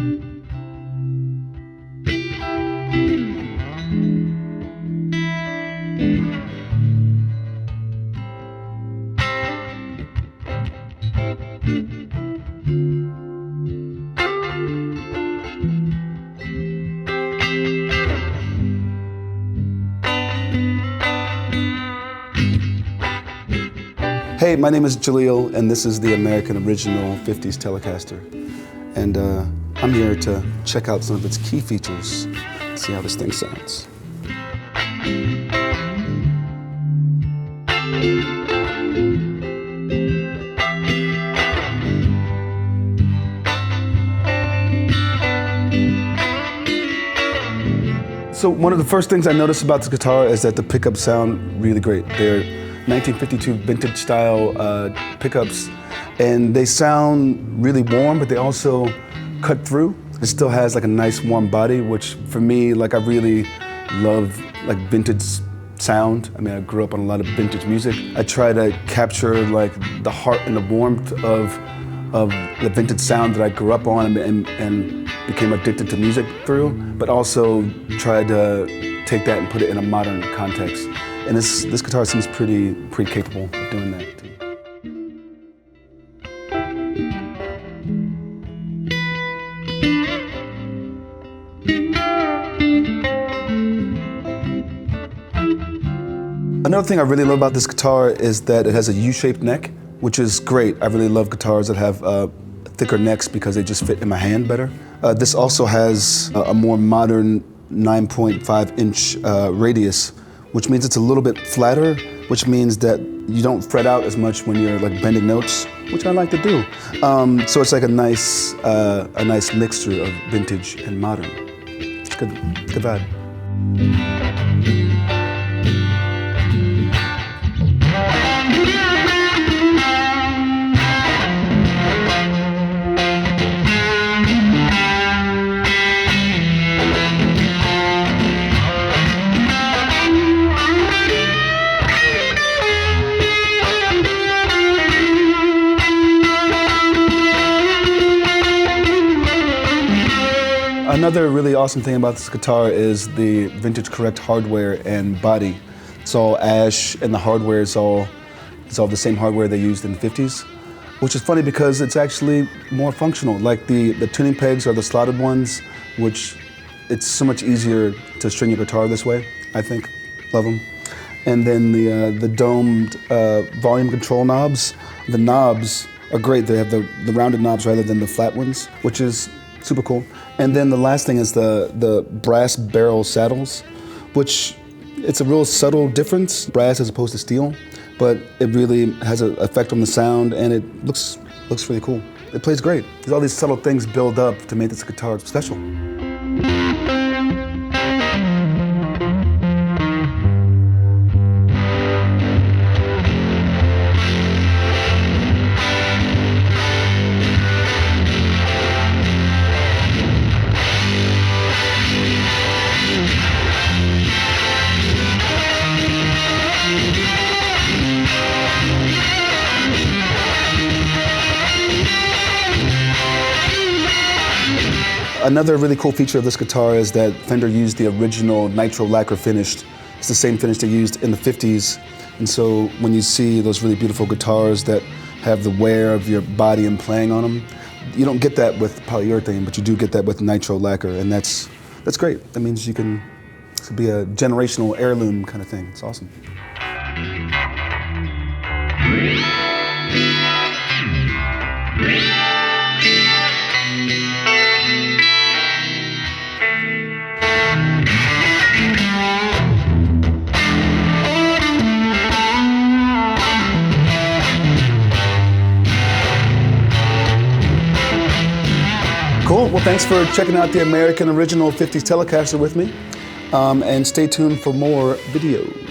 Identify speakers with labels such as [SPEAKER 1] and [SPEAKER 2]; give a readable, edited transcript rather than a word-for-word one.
[SPEAKER 1] Hey, my name is Jaleel, and this is the American Original 50s Telecaster. And I'm here to check out some of its key features, see how this thing sounds. So one of the first things I noticed about this guitar is that the pickups sound really great. They're 1952 vintage style pickups, and they sound really warm, but they also cut through. It still has like a nice warm body, which for me, like I really love like vintage sound. I mean, I grew up on a lot of vintage music. I try to capture like the heart and the warmth of the vintage sound that I grew up on and became addicted to music through, but also try to take that and put it in a modern context. And this guitar seems pretty capable of doing that too. Another thing I really love about this guitar is that it has a U-shaped neck, which is great. I really love guitars that have thicker necks because they just fit in my hand better. This also has a more modern 9.5-inch radius, which means it's a little bit flatter, which means that you don't fret out as much when you're like bending notes, which I like to do. So it's like a nice mixture of vintage and modern. It's good vibe. Another really awesome thing about this guitar is the vintage correct hardware and body. It's all ash, and the hardware is all the same hardware they used in the 50s, which is funny because it's actually more functional. Like the tuning pegs are the slotted ones, which it's so much easier to string your guitar this way, I think. Love them. And then the domed volume control knobs. The knobs are great. They have the rounded knobs rather than the flat ones, which is super cool. And then the last thing is the brass barrel saddles, which it's a real subtle difference, brass as opposed to steel, but it really has an effect on the sound, and it looks really cool. It plays great. All these subtle things build up to make this guitar special. Another really cool feature of this guitar is that Fender used the original nitro lacquer finish. It's the same finish they used in the 50s. And so when you see those really beautiful guitars that have the wear of your body and playing on them, you don't get that with polyurethane, but you do get that with nitro lacquer, and that's great. That means it can be a generational heirloom kind of thing. It's awesome. Cool, well thanks for checking out the American Original 50s Telecaster with me, and stay tuned for more videos.